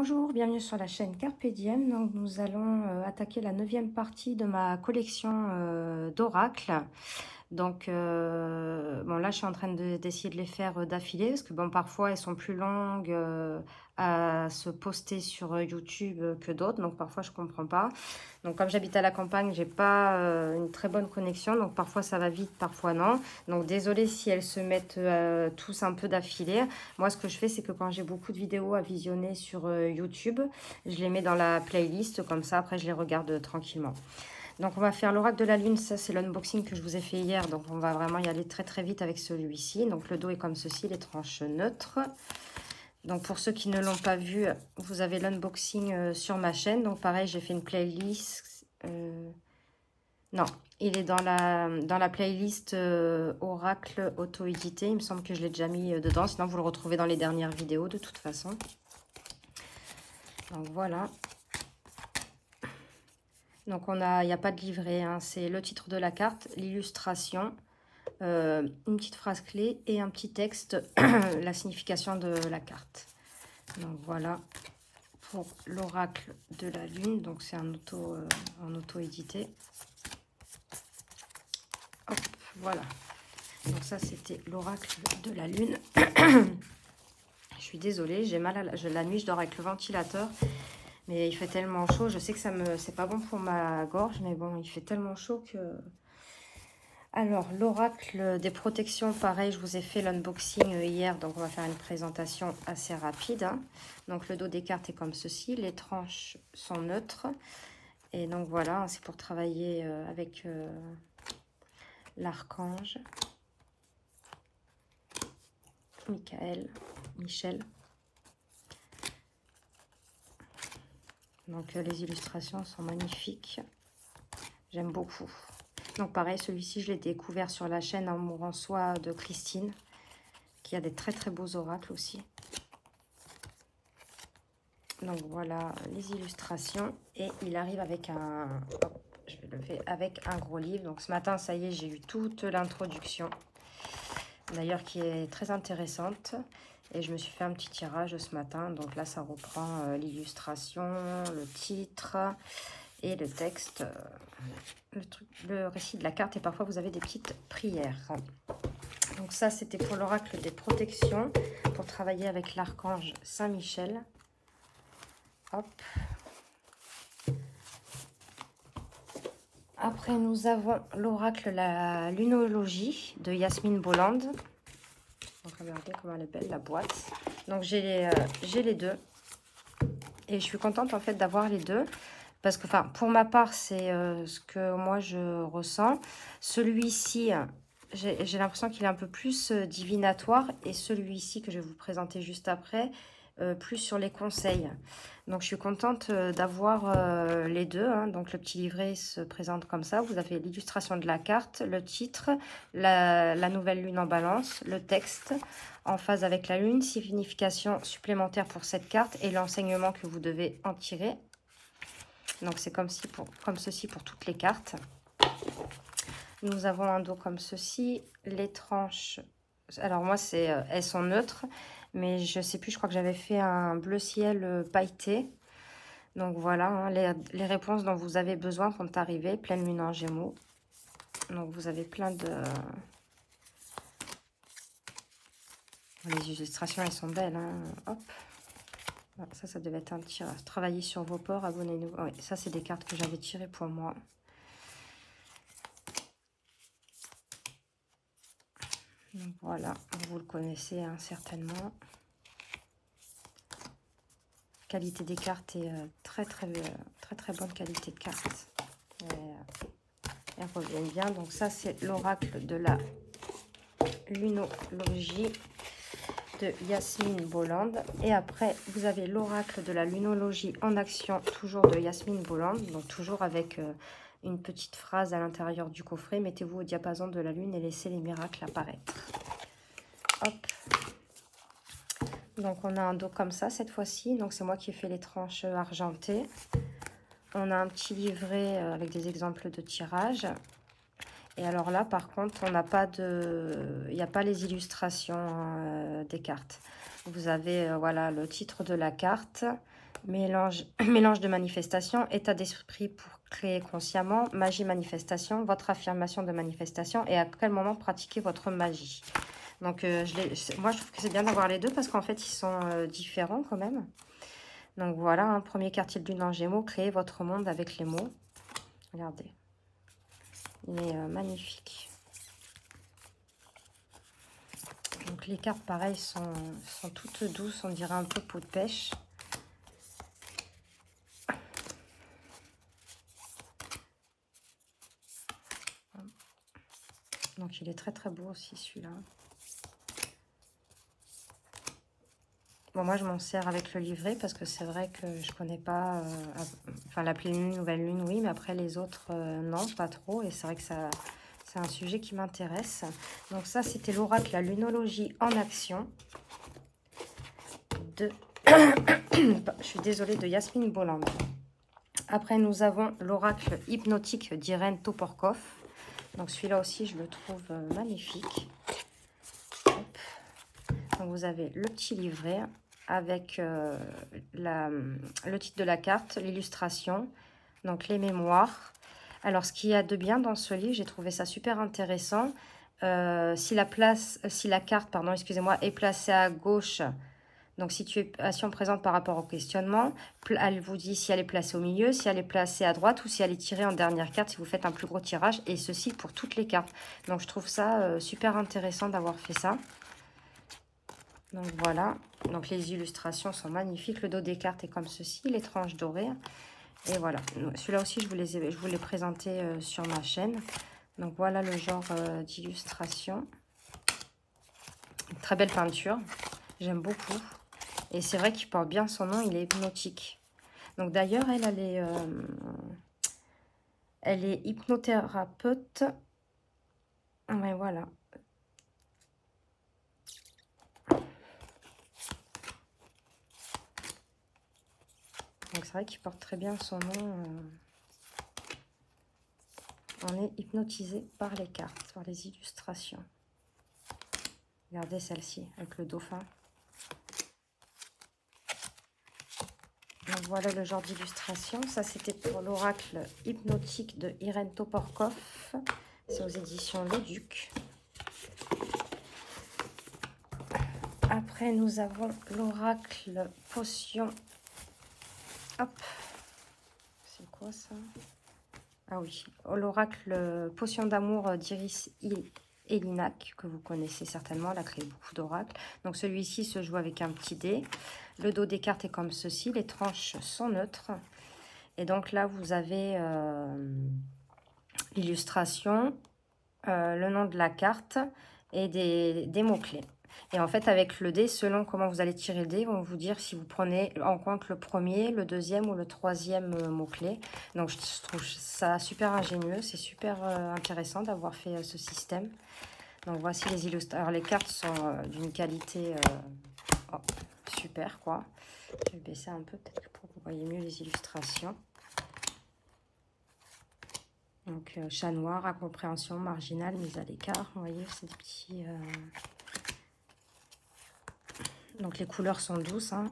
Bonjour, bienvenue sur la chaîne Carpe Diem. Donc, nous allons attaquer la 9e partie de ma collection d'oracles. Donc, bon, là, je suis en train d'essayer de les faire d'affilée parce que, bon, parfois, elles sont plus longues à se poster sur YouTube que d'autres. Donc, parfois, je comprends pas. Donc, comme j'habite à la campagne, j'ai pas une très bonne connexion. Donc, parfois, ça va vite, parfois non. Donc, désolée si elles se mettent tous un peu d'affilée. Moi, ce que je fais, c'est que quand j'ai beaucoup de vidéos à visionner sur YouTube, je les mets dans la playlist. Comme ça, après, je les regarde tranquillement. Donc, on va faire l'oracle de la lune. Ça, c'est l'unboxing que je vous ai fait hier. Donc, on va vraiment y aller très, très vite avec celui-ci. Donc, le dos est comme ceci, les tranches neutres. Donc, pour ceux qui ne l'ont pas vu, vous avez l'unboxing sur ma chaîne. Donc, pareil, j'ai fait une playlist. Non, il est dans la playlist Oracle auto-édité. Il me semble que je l'ai déjà mis dedans. Sinon, vous le retrouvez dans les dernières vidéos de toute façon. Donc, voilà. Donc, il n'y a pas de livret. Hein. C'est le titre de la carte, l'illustration, une petite phrase clé et un petit texte, la signification de la carte. Donc, voilà pour l'oracle de la lune. Donc, c'est en auto-édité. Hop, voilà. Donc, ça, c'était l'oracle de la lune. Je suis désolée, j'ai mal à la nuit, je dors avec le ventilateur. Mais il fait tellement chaud, je sais que c'est pas bon pour ma gorge, mais bon, il fait tellement chaud que... Alors, l'oracle des protections, pareil, je vous ai fait l'unboxing hier, donc on va faire une présentation assez rapide. Hein. Donc, le dos des cartes est comme ceci, les tranches sont neutres. Et donc, voilà, c'est pour travailler avec l'archange Michel. Donc, les illustrations sont magnifiques. J'aime beaucoup. Donc, pareil, celui-ci, je l'ai découvert sur la chaîne Amour en soi de Christine, qui a des très, très beaux oracles aussi. Donc, voilà les illustrations. Et il arrive avec un... Hop, je vais lever avec un gros livre. Donc, ce matin, ça y est, j'ai eu toute l'introduction. D'ailleurs, qui est très intéressante. Et je me suis fait un petit tirage ce matin. Donc là, ça reprend l'illustration, le titre... Et le texte, le récit de la carte. Et parfois, vous avez des petites prières. Donc ça, c'était pour l'oracle des protections. Pour travailler avec l'archange Saint-Michel. Hop. Après, nous avons l'oracle la lunologie de Yasmine Bolland. Donc, regardez comment elle est belle, la boîte. Donc, j'ai les deux. Et je suis contente, en fait, d'avoir les deux. Parce que, enfin, pour ma part, c'est ce que moi, je ressens. Celui-ci, j'ai l'impression qu'il est un peu plus divinatoire. Et celui-ci, que je vais vous présenter juste après, plus sur les conseils. Donc, je suis contente d'avoir les deux. Hein. Donc, le petit livret se présente comme ça. Vous avez l'illustration de la carte, le titre, la nouvelle lune en balance, le texte en phase avec la lune, signification supplémentaire pour cette carte et l'enseignement que vous devez en tirer. Donc, c'est comme ceci pour toutes les cartes. Nous avons un dos comme ceci. Les tranches, alors moi, elles sont neutres. Mais je ne sais plus, je crois que j'avais fait un bleu ciel pailleté. Donc, voilà, hein, les réponses dont vous avez besoin vont arriver. Pleine lune en gémeaux. Donc, vous avez plein de... Les illustrations, elles sont belles. Hein. Hop. Ça devait être un tirage. Travaillez sur vos ports, abonnez-nous. Oui, ça, c'est des cartes que j'avais tirées pour moi. Donc, voilà, vous le connaissez hein, certainement. Qualité des cartes est très bonne qualité de cartes. Elles reviennent bien. Donc, ça, c'est l'oracle de la lunologie de Yasmine Bolland. Et après, vous avez l'oracle de la lunologie en action, toujours de Yasmine Bolland. Donc, toujours avec une petite phrase à l'intérieur du coffret. Mettez-vous au diapason de la lune et laissez les miracles apparaître. Hop. Donc, on a un dos comme ça cette fois-ci. Donc, c'est moi qui ai fait les tranches argentées. On a un petit livret avec des exemples de tirage. Et alors là, par contre, on n'a pas de... Il n'y a pas les illustrations des cartes. Vous avez, voilà, le titre de la carte, mélange de manifestation, état d'esprit pour créer consciemment, magie manifestation, votre affirmation de manifestation et à quel moment pratiquer votre magie. Donc, moi, je trouve que c'est bien d'avoir les deux parce qu'en fait, ils sont différents quand même. Donc, voilà, un premier quartier de lune en Gémeaux, créez votre monde avec les mots. Regardez, il est magnifique. Donc, les cartes, pareil, sont toutes douces, on dirait un peu peau de pêche. Donc, il est très, très beau aussi, celui-là. Bon, moi, je m'en sers avec le livret parce que c'est vrai que je connais pas... enfin, la pleine lune, nouvelle lune, oui, mais après, les autres, non, pas trop. Et c'est vrai que c'est un sujet qui m'intéresse. Donc, ça, c'était l'oracle, la lunologie en action de... je suis désolée, de Yasmine Boland. Après, nous avons l'oracle hypnotique d'Irène Toporkov. Donc, celui-là aussi, je le trouve magnifique. Hop. Donc, vous avez le petit livret avec le titre de la carte, l'illustration, donc les mémoires. Alors, ce qu'il y a de bien dans ce livre, j'ai trouvé ça super intéressant. Si la carte, pardon, excusez-moi, est placée à gauche, donc situation présente par rapport au questionnement, elle vous dit si elle est placée au milieu, si elle est placée à droite ou si elle est tirée en dernière carte, si vous faites un plus gros tirage, et ceci pour toutes les cartes. Donc, je trouve ça super intéressant d'avoir fait ça. Donc, voilà. Donc, les illustrations sont magnifiques. Le dos des cartes est comme ceci, les tranches dorées. Et voilà. Celui-là aussi, je vous l'ai présenté sur ma chaîne. Donc, voilà le genre d'illustration. Très belle peinture. J'aime beaucoup. Et c'est vrai qu'il porte bien son nom, il est hypnotique. Donc, d'ailleurs, elle est hypnothérapeute. Mais voilà. Donc, c'est vrai qu'il porte très bien son nom. On est hypnotisé par les cartes, par les illustrations. Regardez celle-ci, avec le dauphin. Donc, voilà le genre d'illustration. Ça, c'était pour l'oracle hypnotique de Irène Toporkov. C'est aux éditions Le Duc. Après, nous avons l'oracle potion. Hop. C'est quoi ça? Ah oui, l'oracle potion d'amour d'Iris Elinac, que vous connaissez certainement, elle a créé beaucoup d'oracles. Donc celui-ci se joue avec un petit dé. Le dos des cartes est comme ceci, les tranches sont neutres. Et donc là, vous avez l'illustration, le nom de la carte et des mots-clés. Et en fait, avec le dé, selon comment vous allez tirer le dé, ils vont vous dire si vous prenez en compte le premier, le deuxième ou le troisième mot-clé. Donc, je trouve ça super ingénieux. C'est super intéressant d'avoir fait ce système. Donc, voici les illustrations. Alors, les cartes sont d'une qualité super, quoi. Je vais baisser un peu, peut-être pour que vous voyez mieux les illustrations. Donc, chat noir, incompréhension, marginal, mise à l'écart. Vous voyez, c'est des petits... Donc, les couleurs sont douces. Hein.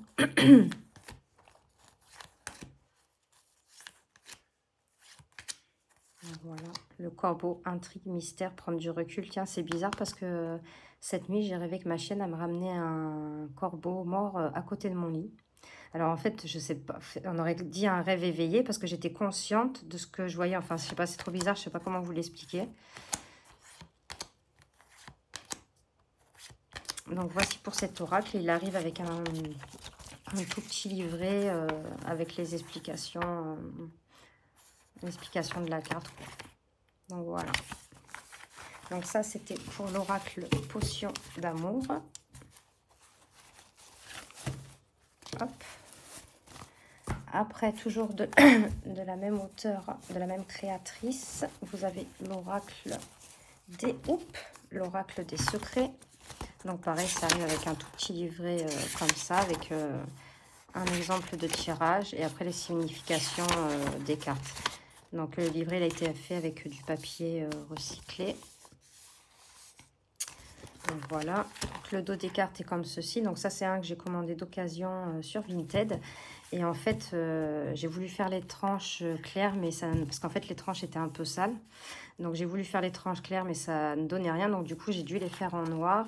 Voilà. Le corbeau, intrigue, mystère, prendre du recul. Tiens, c'est bizarre parce que cette nuit, j'ai rêvé que ma chienne me ramener un corbeau mort à côté de mon lit. Alors, en fait, je sais pas, on aurait dit un rêve éveillé parce que j'étais consciente de ce que je voyais. Enfin, je sais pas, c'est trop bizarre, je sais pas comment vous l'expliquer. Donc, voici pour cet oracle. Il arrive avec un tout petit livret avec les explications de la carte. Donc, voilà. Donc, ça, c'était pour l'oracle potion d'amour. Hop. Après, toujours de la même auteure, de la même créatrice, vous avez l'oracle des houppes, l'oracle des secrets. Donc pareil, ça arrive avec un tout petit livret comme ça, avec un exemple de tirage et après les significations des cartes. Donc le livret il a été fait avec du papier recyclé. Donc voilà, donc, le dos des cartes est comme ceci. Donc ça c'est un que j'ai commandé d'occasion sur Vinted. Et en fait, j'ai voulu faire les tranches claires, mais ça, parce qu'en fait les tranches étaient un peu sales. Donc j'ai voulu faire les tranches claires, mais ça ne donnait rien. Donc du coup j'ai dû les faire en noir.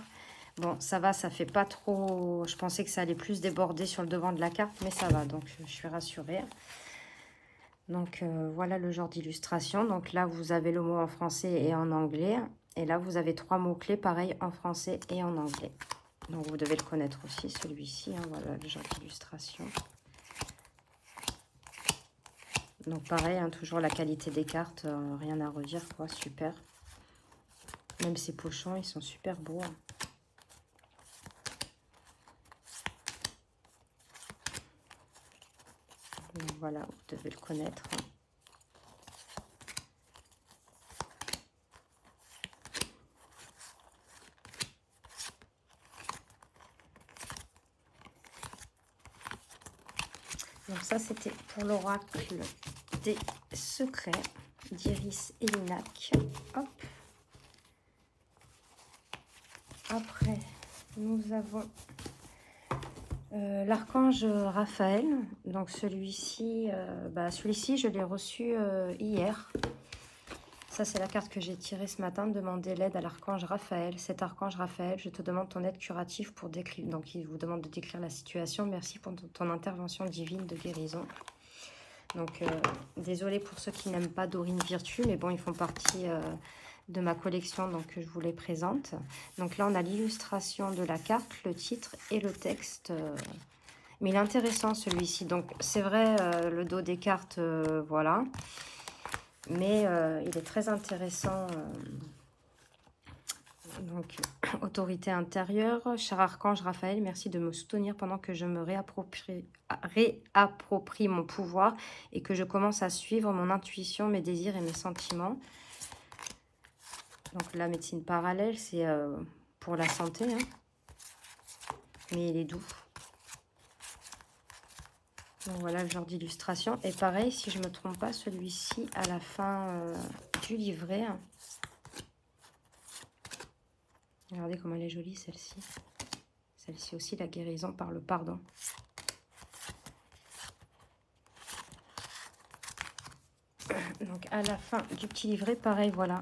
Bon, ça va, ça fait pas trop... Je pensais que ça allait plus déborder sur le devant de la carte, mais ça va. Donc je suis rassurée. Donc voilà le genre d'illustration. Donc là vous avez le mot en français et en anglais. Et là vous avez 3 mots-clés, pareil, en français et en anglais. Donc vous devez le connaître aussi, celui-ci. Hein, voilà le genre d'illustration. Donc pareil, hein, toujours la qualité des cartes, rien à redire, quoi, super. Même ces pochons, ils sont super beaux. Hein. Donc voilà, vous devez le connaître. Hein. Donc ça, c'était pour l'oracle des secrets d'Iris et Linac. Hop. Après, nous avons l'archange Raphaël. Donc celui-ci, celui-ci, je l'ai reçu hier. Ça, c'est la carte que j'ai tirée ce matin. Demander l'aide à l'archange Raphaël. Cet archange Raphaël, je te demande ton aide curative pour décrire. Donc, il vous demande de décrire la situation. Merci pour ton intervention divine de guérison. Donc, désolée pour ceux qui n'aiment pas Dorine Virtue, mais bon, ils font partie de ma collection, donc je vous les présente. Donc là, on a l'illustration de la carte, le titre et le texte. Mais il est intéressant, celui-ci. Donc, c'est vrai, le dos des cartes, voilà. Mais il est très intéressant. Donc, autorité intérieure. Cher archange Raphaël, merci de me soutenir pendant que je me réapproprie mon pouvoir et que je commence à suivre mon intuition, mes désirs et mes sentiments. Donc, la médecine parallèle, c'est pour la santé. Hein. Mais il est doux. Donc voilà le genre d'illustration. Et pareil, si je ne me trompe pas, celui-ci, à la fin du livret. Hein. Regardez comme elle est jolie, celle-ci. Celle-ci aussi, la guérison par le pardon. Donc à la fin du petit livret, pareil, voilà.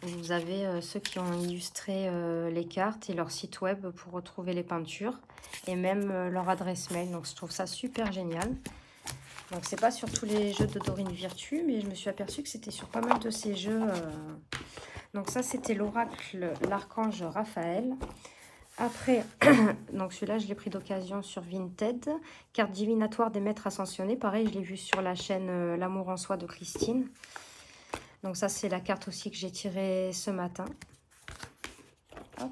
Vous avez ceux qui ont illustré les cartes et leur site web pour retrouver les peintures. Et même leur adresse mail. Donc je trouve ça super génial. Donc c'est pas sur tous les jeux de Dorine Virtue, mais je me suis aperçue que c'était sur pas mal de ces jeux. Donc ça c'était l'oracle, l'archange Raphaël. Après, donc celui-là je l'ai pris d'occasion sur Vinted. Carte divinatoire des maîtres ascensionnés. Pareil, je l'ai vu sur la chaîne L'amour en soi de Christine. Donc ça c'est la carte aussi que j'ai tirée ce matin. Hop.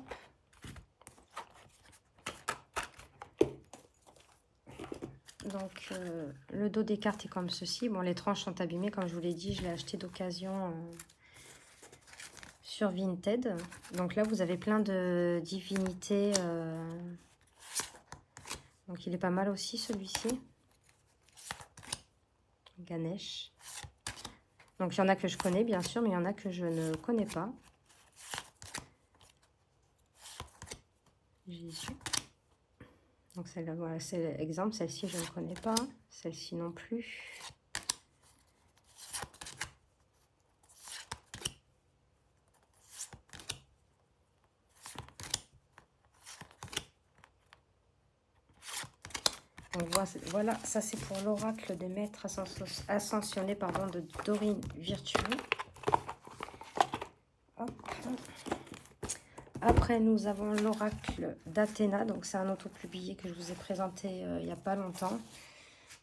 Donc, le dos des cartes est comme ceci. Bon, les tranches sont abîmées, comme je vous l'ai dit. Je l'ai acheté d'occasion sur Vinted. Donc là, vous avez plein de divinités. Donc, il est pas mal aussi, celui-ci. Ganesh. Donc, il y en a que je connais, bien sûr, mais il y en a que je ne connais pas. Jésus. Donc, voilà, c'est l'exemple. Celle-ci, je ne connais pas. Celle-ci non plus. Donc, voilà, ça c'est pour l'oracle des maîtres ascensionnés de Dorine Virtue. Hop. Après, nous avons l'oracle d'Athéna. Donc, c'est un auto-publié que je vous ai présenté il n'y a pas longtemps.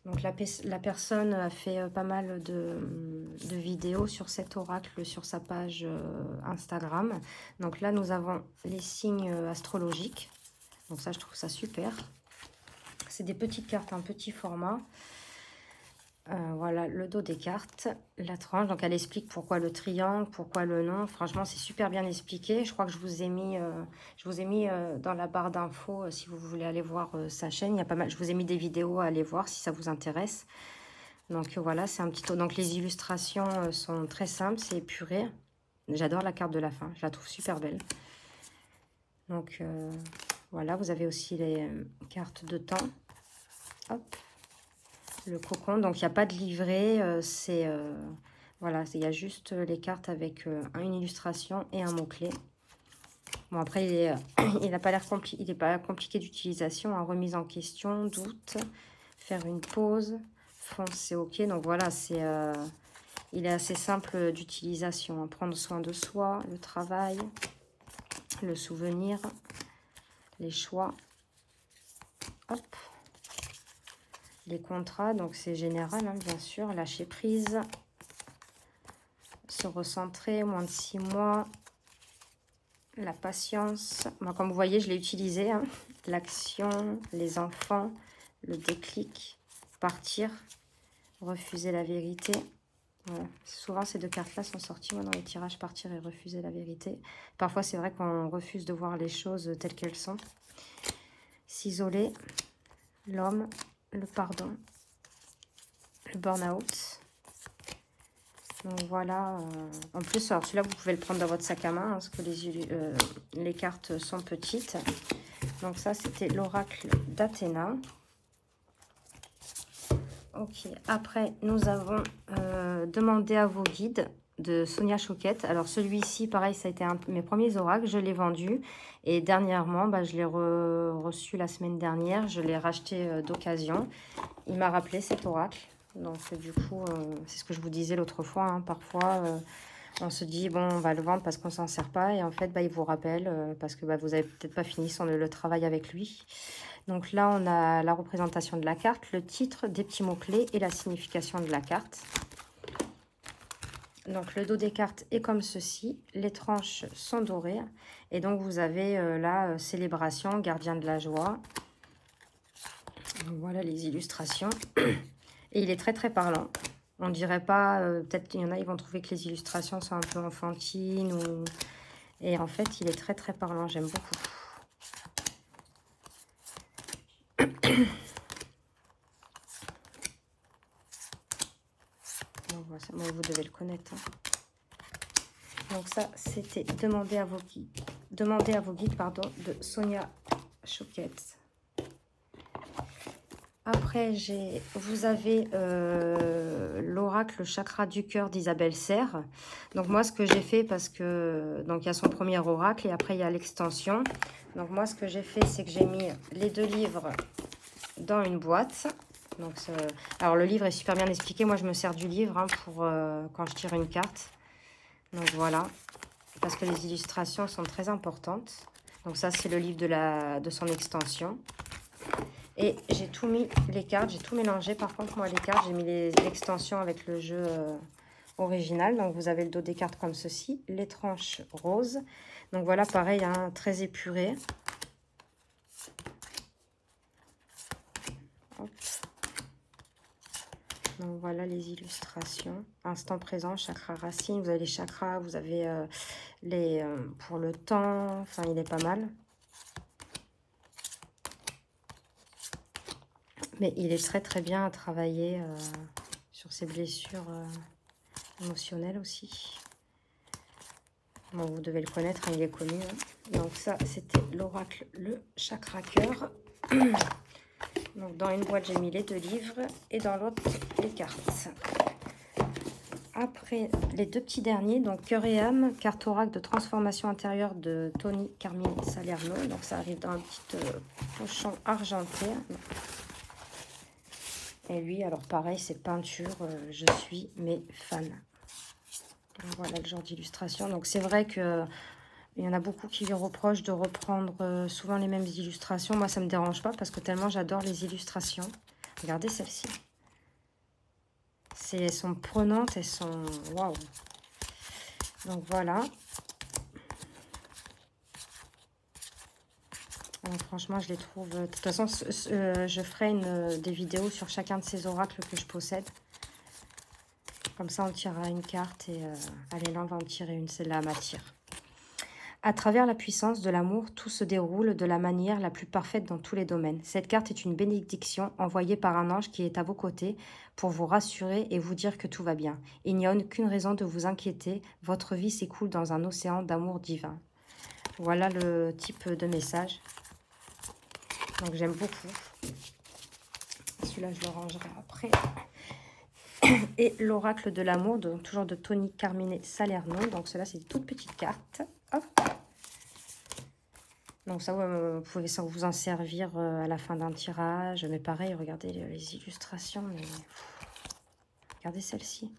Donc, la personne a fait pas mal de vidéos sur cet oracle sur sa page Instagram. Donc là, nous avons les signes astrologiques. Donc ça, je trouve ça super. C'est des petites cartes, un petit format. Voilà le dos des cartes, la tranche. Donc elle explique pourquoi le triangle, pourquoi le nom. Franchement, c'est super bien expliqué. Je crois que je vous ai mis, dans la barre d'infos si vous voulez aller voir sa chaîne. Il y a pas mal. Je vous ai mis des vidéos à aller voir si ça vous intéresse. Donc voilà, c'est un petit. Donc les illustrations sont très simples, c'est épuré. J'adore la carte de la fin, je la trouve super belle. Donc, voilà, vous avez aussi les cartes de temps. Hop, le cocon. Donc, il n'y a pas de livret. Voilà, il y a juste les cartes avec une illustration et un mot-clé. Bon, après, il n'a pas l'air compliqué. Il n'est pas compliqué d'utilisation. Hein. Remise en question, doute, faire une pause, fonce, c'est OK. Donc, voilà, il est assez simple d'utilisation. Hein. Prendre soin de soi, le travail, le souvenir, les choix. Hop. Les contrats, donc c'est général, hein, bien sûr. Lâcher prise. Se recentrer, moins de 6 mois. La patience. Moi, comme vous voyez, je l'ai utilisé. Hein. L'action, les enfants, le déclic, partir, refuser la vérité. Voilà. Souvent, ces deux cartes-là sont sorties moi, dans les tirages, partir et refuser la vérité. Parfois, c'est vrai qu'on refuse de voir les choses telles qu'elles sont. S'isoler, l'homme, le pardon, le burn-out. Donc voilà, en plus, alors celui-là, vous pouvez le prendre dans votre sac à main, hein, parce que les cartes sont petites. Donc ça, c'était l'oracle d'Athéna. Ok, après, nous avons demandé à vos guides de Sonia Choquette. Alors celui-ci, pareil, ça a été un de mes premiers oracles, je l'ai vendu. Et dernièrement, bah, je l'ai reçu la semaine dernière, je l'ai racheté d'occasion. Il m'a rappelé cet oracle. Donc, du coup, c'est ce que je vous disais l'autre fois. Hein, parfois, on se dit, bon, on va le vendre parce qu'on ne s'en sert pas. Et en fait, bah, il vous rappelle parce que bah, vous n'avez peut-être pas fini le travail avec lui. Donc là, on a la représentation de la carte, le titre, des petits mots-clés et la signification de la carte. Donc, le dos des cartes est comme ceci. Les tranches sont dorées. Et donc, vous avez là, célébration, gardien de la joie. Donc, voilà les illustrations. Et il est très très parlant. On dirait pas, peut-être qu'il y en a, ils vont trouver que les illustrations sont un peu enfantines. Et en fait, il est très très parlant, j'aime beaucoup. Bon, vous devez le connaître. Hein. Donc ça, c'était demander à vos guides pardon, de Sonia Choquette. Après, vous avez l'oracle chakra du cœur d'Isabelle Serre. Donc moi, ce que j'ai fait, parce que donc il y a son premier oracle et après il y a l'extension. Donc moi, ce que j'ai fait, c'est que j'ai mis les deux livres dans une boîte. Donc, alors le livre est super bien expliqué. Moi, je me sers du livre hein, pour quand je tire une carte. Donc voilà, parce que les illustrations sont très importantes. Donc ça, c'est le livre de son extension. Et j'ai tout mis, les cartes, j'ai tout mélangé. Par contre, moi, les cartes, j'ai mis l'extension avec le jeu original. Donc, vous avez le dos des cartes comme ceci. Les tranches roses. Donc, voilà, pareil, hein, très épuré. Hop. Donc, voilà les illustrations. Instant présent, chakra racine. Vous avez les chakras, vous avez pour le temps. Enfin, il est pas mal. Mais il est très très bien à travailler sur ses blessures émotionnelles aussi. Bon, vous devez le connaître, hein, il est connu. Hein. Donc ça, c'était l'oracle, le chakra cœur. Donc dans une boîte, j'ai mis les deux livres et dans l'autre, les cartes. Après, les deux petits derniers, donc cœur et âme, carte oracle de transformation intérieure de Tony Carmine Salerno. Donc ça arrive dans un petit pochon argenté. Et lui, alors pareil, c'est peinture, je suis mes fans. Voilà le genre d'illustration. Donc c'est vrai que il y en a beaucoup qui lui reprochent de reprendre souvent les mêmes illustrations. Moi, ça ne me dérange pas parce que tellement j'adore les illustrations. Regardez celle-ci. Elles sont prenantes, elles sont... Waouh. Donc voilà. Donc, franchement, je les trouve... De toute façon, je ferai des vidéos sur chacun de ces oracles que je possède. Comme ça, on tirera une carte et allez, là, on va en tirer une. Celle-là m'attire. À travers la puissance de l'amour, tout se déroule de la manière la plus parfaite dans tous les domaines. Cette carte est une bénédiction envoyée par un ange qui est à vos côtés pour vous rassurer et vous dire que tout va bien. Il n'y a aucune raison de vous inquiéter. Votre vie s'écoule dans un océan d'amour divin. Voilà le type de message. Donc j'aime beaucoup. Celui-là, je le rangerai après. Et l'oracle de l'amour, donc toujours de Tony Carmine Salerno. Donc cela, c'est des toutes petites cartes. Hop. Donc ça, vous pouvez vous en servir à la fin d'un tirage. Mais pareil, regardez les illustrations. Mais... regardez celle-ci.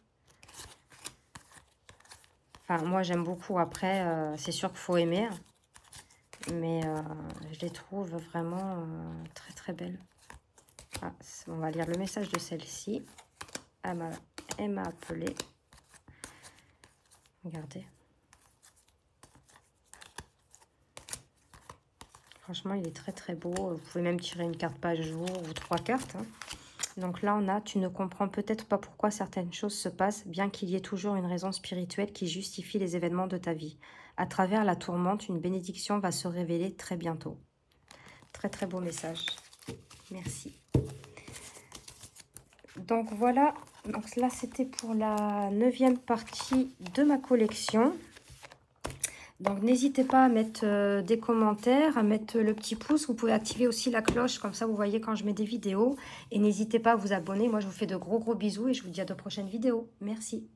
Enfin, moi, j'aime beaucoup. Après, c'est sûr qu'il faut aimer. Mais je les trouve vraiment très, très belles. Ah, on va lire le message de celle-ci. Elle m'a appelé. Regardez. Franchement, il est très très beau. Vous pouvez même tirer une carte par jour ou 3 cartes. Hein. Donc là, on a « Tu ne comprends peut-être pas pourquoi certaines choses se passent, bien qu'il y ait toujours une raison spirituelle qui justifie les événements de ta vie. À travers la tourmente, une bénédiction va se révéler très bientôt. » Très très beau message. Merci. Donc voilà. Donc là, c'était pour la 9e partie de ma collection. Donc, n'hésitez pas à mettre des commentaires, à mettre le petit pouce. Vous pouvez activer aussi la cloche, comme ça, vous voyez quand je mets des vidéos. Et n'hésitez pas à vous abonner. Moi, je vous fais de gros bisous et je vous dis à de prochaines vidéos. Merci.